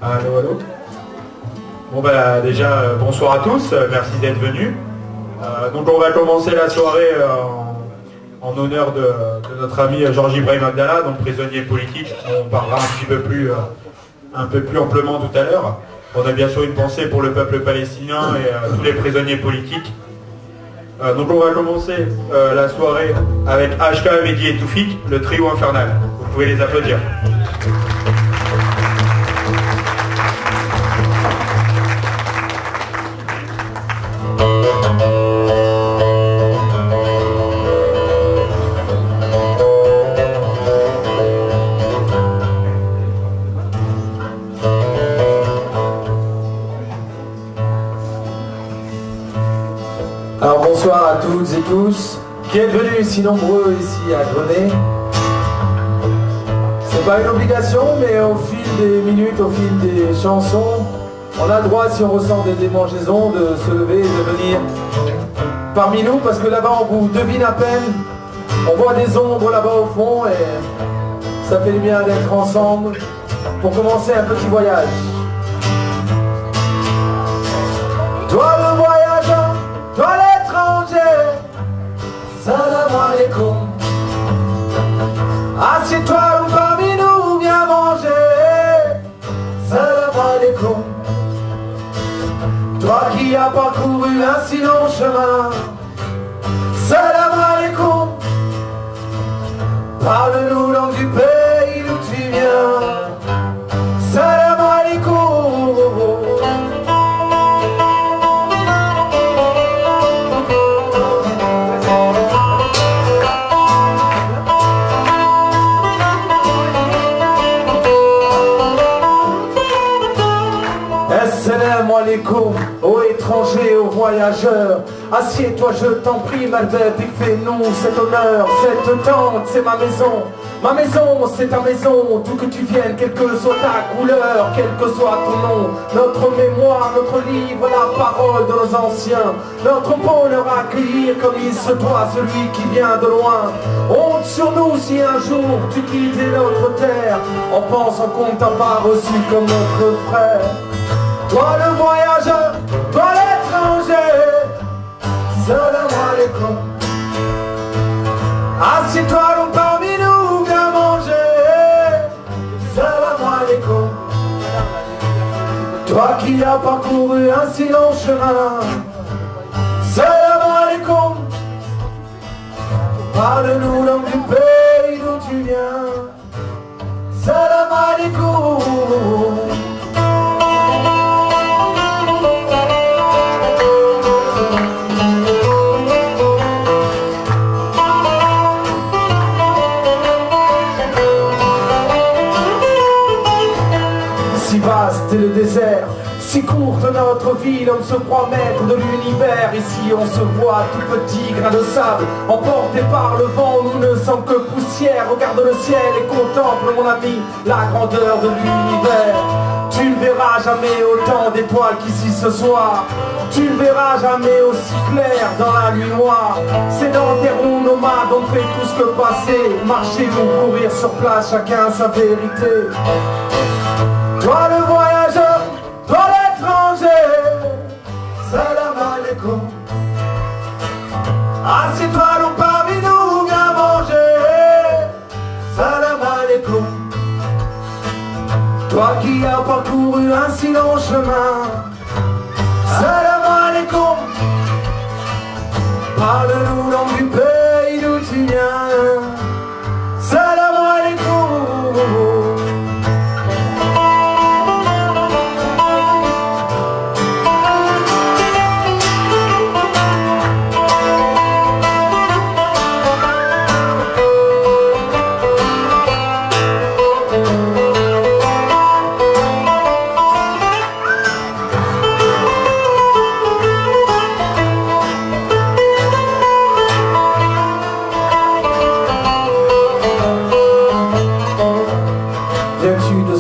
Allô, allô. Bon bah déjà bonsoir à tous, merci d'être venus. Donc on va commencer la soirée en honneur de notre ami Georges Ibrahim Abdallah, donc prisonnier politique. On parlera un peu plus amplement tout à l'heure. On a bien sûr une pensée pour le peuple palestinien et tous les prisonniers politiques. Donc on va commencer la soirée avec HK, Mehdi et Toufik, le trio infernal. Vous pouvez les applaudir. Alors bonsoir à toutes et tous qui êtes venus si nombreux ici à Grenay. C'est pas une obligation, mais au fil des minutes, au fil des chansons, on a le droit, si on ressent des démangeaisons, de se lever et de venir parmi nous, parce que là-bas on vous devine à peine, on voit des ombres là-bas au fond et ça fait du bien d'être ensemble pour commencer un petit voyage. Toi le voyageur, toi l'étranger, salam alaikum. Assieds-toi parmi nous, viens manger, salam alaikum. Toi qui as parcouru un si long chemin, salam alaikum. Parle-nous langue du pays d'où tu viens, salam alaikum. Assalamu alaikum, aux étrangers, aux voyageurs. Assieds-toi, je t'en prie, Malbec, et fais-nous cet honneur. Cette tente, c'est ma maison. Ma maison, c'est ta maison. D'où que tu viennes, quelle que soit ta couleur, quel que soit ton nom. Notre mémoire, notre livre, la parole de nos anciens. Notre bonheur à accueillir comme il se doit celui qui vient de loin. Honte sur nous si un jour tu quittais notre terre en pensant qu'on ne t'a pas reçu comme notre frère. Toi le voyageur, toi l'étranger, salam alaikum. Assieds-toi donc parmi nous, viens manger, salam alaikum. Toi qui as parcouru un si long chemin, salam alaikum. Parle-nous langue du pays d'où tu viens, salam alaikum. C'est le désert, si courte notre vie, l'homme se croit maître de l'univers. Ici on se voit tout petit, grain de sable, emporté par le vent, nous ne sommes que poussière. Regarde le ciel et contemple, mon ami, la grandeur de l'univers. Tu ne verras jamais autant d'étoiles qu'ici ce soir. Tu ne verras jamais aussi clair dans la nuit noire. C'est dans des ronds nomades, on fait tout ce que passer. Marcher ou courir sur place, chacun sa vérité. Toi le voyageur, toi l'étranger, salam alaikum. Assieds-toi donc parmi nous, viens manger, salam alaikum. Toi qui as parcouru un si long chemin, salam alaikum. Parle-nous langue du pays d'où tu viens, salam alaikum.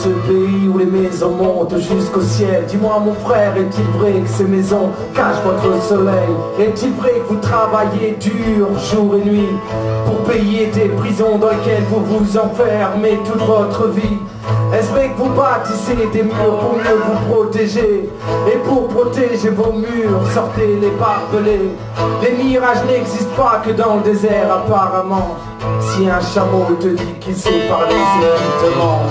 ce pays où les maisons montent jusqu'au ciel. Dis-moi mon frère, est-il vrai que ces maisons cachent votre soleil? Est-il vrai que vous travaillez dur jour et nuit pour payer des prisons dans lesquelles vous vous enfermez toute votre vie? Est-ce vrai que vous bâtissez des murs pour mieux vous protéger? Et pour protéger vos murs, sortez les barbelés. Les mirages n'existent pas que dans le désert apparemment. Si un chameau te dit qu'il sait parler, c'est qu'il te ment.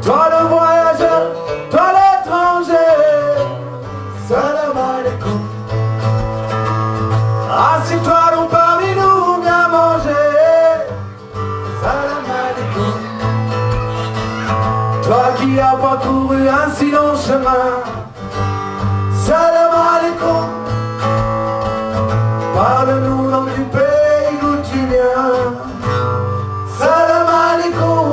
Toi le voyageur, toi l'étranger, salam alaikum. Assieds-toi donc parmi nous, viens manger, salam alaikum. Toi qui as parcouru un si long chemin, salam alaikum. Parle-nous donc du pays d'où tu viens, salam alaikum.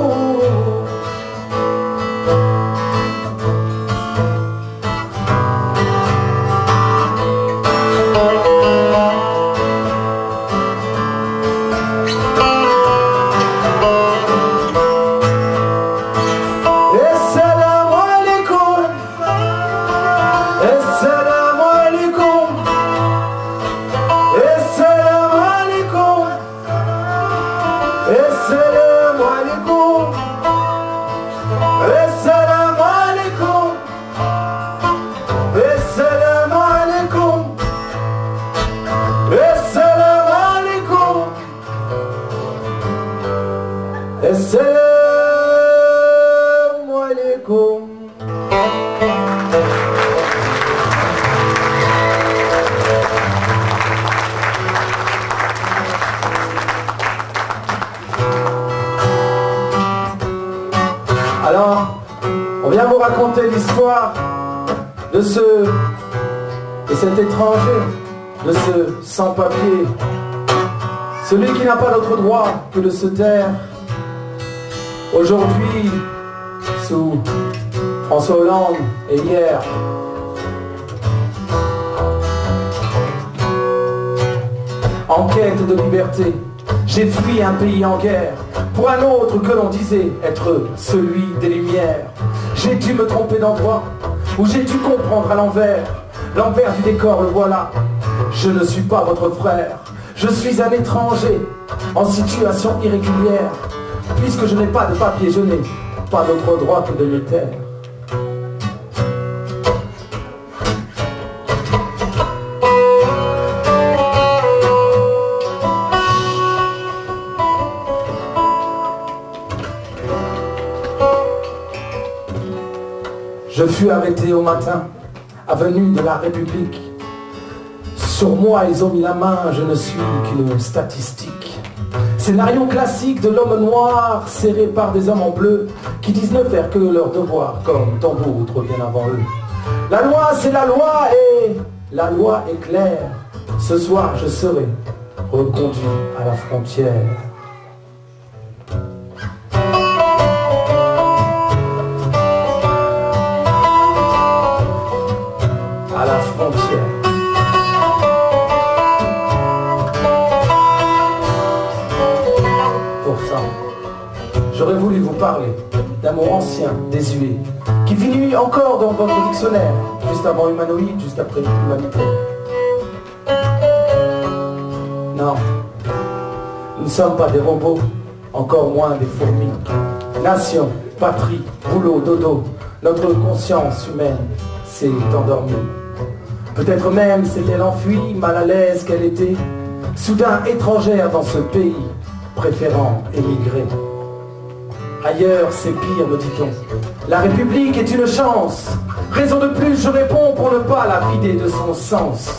Alors, on vient vous raconter l'histoire de cet étranger, de ce sans-papier, celui qui n'a pas d'autre droit que de se taire. Aujourd'hui, sous François Hollande et hier, en quête de liberté, j'ai fui un pays en guerre pour un autre que l'on disait être celui des Lumières. J'ai dû me tromper d'endroit, ou j'ai dû comprendre à l'envers. L'envers du décor, le voilà. Je ne suis pas votre frère, je suis un étranger en situation irrégulière. Puisque je n'ai pas de papier, je n'ai pas d'autre droit que de me taire. Je fus arrêté au matin, avenue de la République. Sur moi, ils ont mis la main, je ne suis qu'une statistique. Scénario classique de l'homme noir, serré par des hommes en bleu, qui disent ne faire que leur devoir, comme tant d'autres bien avant eux. La loi, c'est la loi, et la loi est claire. Ce soir, je serai reconduit à la frontière. À la frontière. Pourtant, j'aurais voulu vous parler d'un mot ancien, désuet, qui finit encore dans votre dictionnaire, juste avant humanoïde, juste après humanité. Non, nous ne sommes pas des robots, encore moins des fourmis. Nation, patrie, boulot, dodo, notre conscience humaine s'est endormie. Peut-être même s'est-elle enfuie, mal à l'aise qu'elle était, soudain étrangère dans ce pays, préférant émigrer. Ailleurs, c'est pire, me dit-on. La République est une chance. Raison de plus, je réponds pour ne pas la vider de son sens.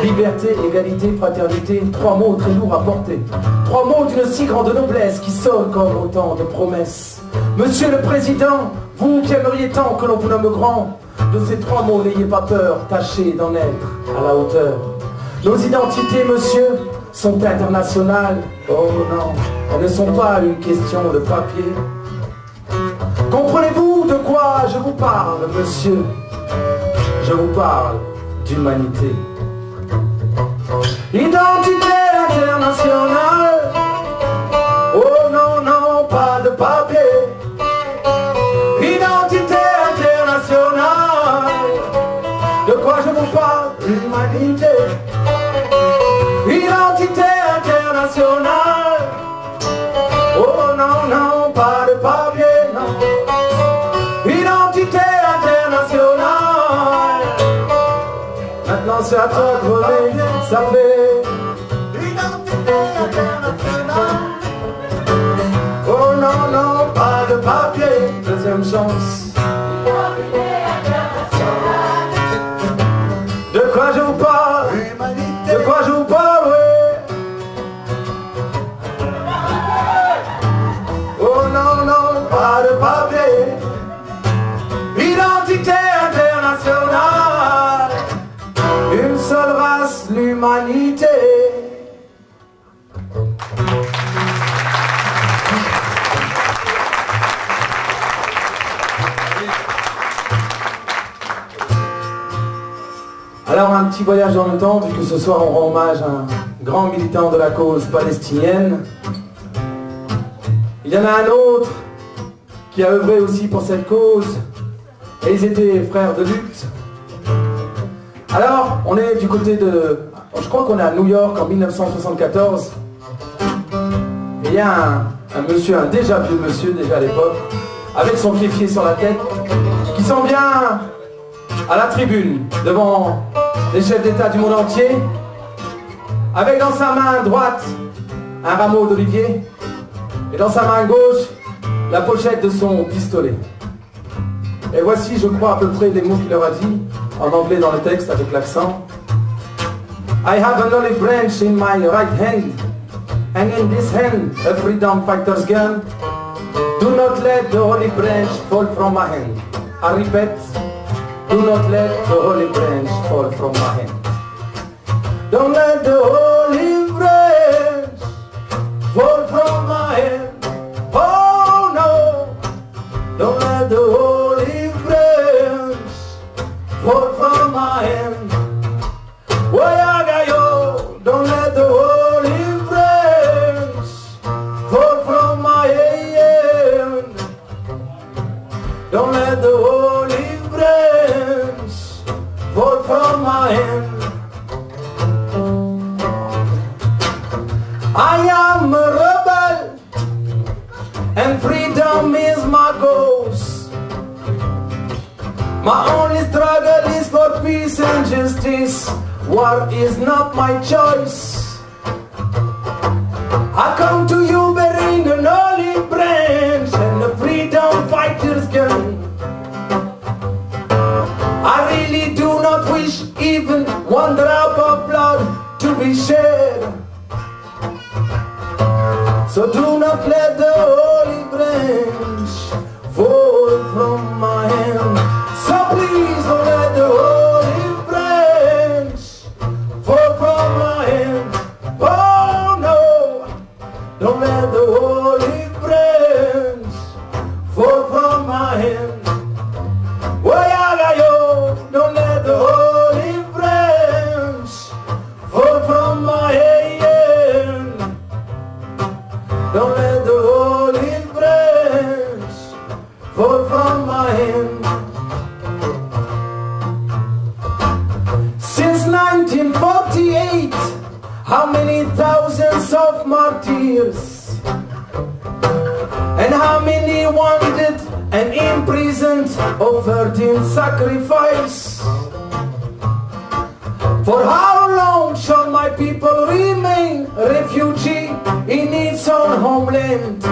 Liberté, égalité, fraternité, trois mots très lourds à porter. Trois mots d'une si grande noblesse qui sonnent comme autant de promesses. Monsieur le Président, vous qui aimeriez tant que l'on vous nomme grand, de ces trois mots, n'ayez pas peur, tâchez d'en être à la hauteur. Nos identités, monsieur, sont internationales. Oh non, elles ne sont pas une question de papier. Comprenez-vous de quoi je vous parle, monsieur? Je vous parle d'humanité. Identité internationale. Oh non, non, pas de papier. Identité non, non, pas de papier, non. Identité internationale. Maintenant c'est à toi de voler, ça fait identité internationale. Oh non, non, pas de papier, deuxième chance. De quoi je vous parle? De quoi je vous parle, oui. Oh non, non, pas de papier. Identité internationale. Une seule race, l'humanité. Alors un petit voyage dans le temps, vu que ce soir on rend hommage à un grand militant de la cause palestinienne. Il y en a un autre qui a œuvré aussi pour cette cause, et ils étaient frères de lutte. Alors on est du côté de... je crois qu'on est à New York en 1974. Et il y a un monsieur, un déjà vieux monsieur, déjà à l'époque, avec son kéfier sur la tête, qui s'en vient à la tribune, devant les chefs d'État du monde entier, avec dans sa main droite un rameau d'olivier, et dans sa main gauche la pochette de son pistolet. Et voici, je crois, à peu près les mots qu'il leur a dit, en anglais dans le texte, avec l'accent. I have an olive branch in my right hand, and in this hand a freedom fighter's gun. Do not let the olive branch fall from my hand. I repeat, do not let the olive branch fall from my hand. Don't let the olive branch fall from my hand. Oh no! Don't let the olive branch fall from my hand. Wayagayo, don't let the olive branch fall from my hand. Don't let the olive branch fall from my hand. I am a rebel, and freedom is my goals. My only struggle is for peace and justice. War is not my choice. I come to you bearing an olive branch and a freedom fighter's gun. I really do not wish even one drop of blood to be shed. So do not let the olive branch fall from my hand. So please don't let the olive branch fall from my hand. Oh no, don't let the olive branch fall from my hand. Wayagayo, don't let the olive branch fall from my hand. Don't let the olive branch fall from my hand. Since 1948, how many thousands of martyrs, and how many wounded and imprisoned offered in sacrifice? For how long shall my people remain refugee in its own homeland?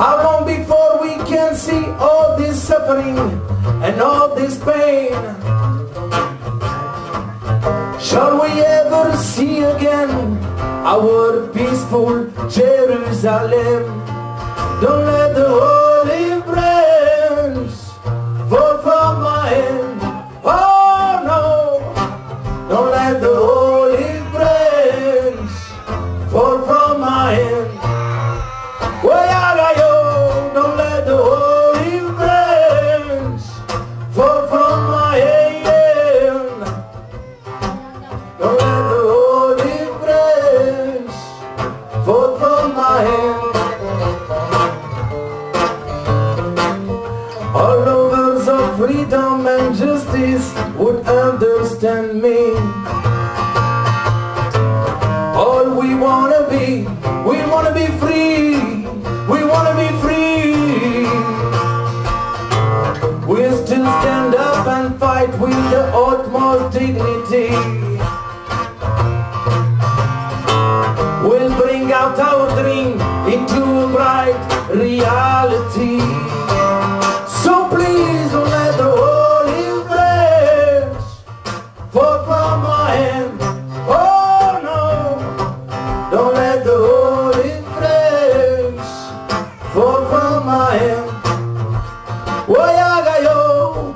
How long before we can see all this suffering and all this pain? Shall we ever see again our peaceful Jerusalem? Don't let the olive branch fall from my hand. Oh no, don't let the olive branch fall from my hand. Wayagayo, don't let the olive branch fall from my hand. Don't let the olive branch fall from my hand. All lovers of freedom and justice would understand me. All we wanna be free. utmost dignity will bring out our dream into a bright reality. So please don't let the holy flesh fall from my hand. Oh no, don't let the holy flesh fall from my hand. Oh yaga yo,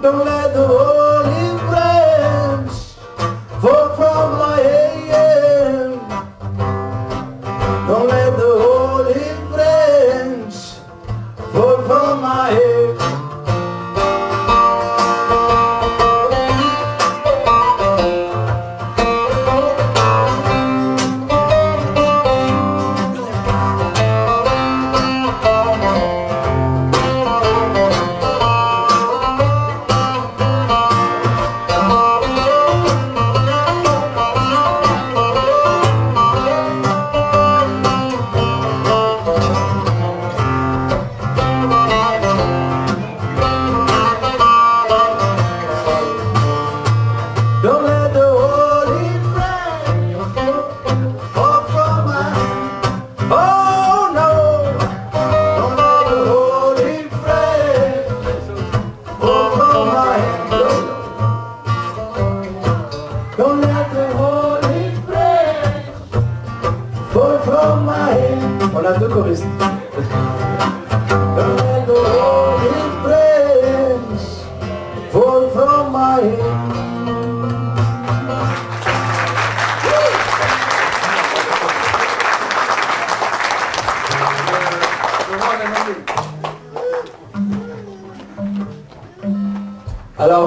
don't let the holy flesh fall from my hand. Don't let the holy flesh fall from my head. Don't let the holy flame fall from my hand. Oh no, don't let the holy flame fall from my hand. Don't let the holy flame fall from my hand. On a deux choristes. Don't let the holy flames fall from my hand. Alors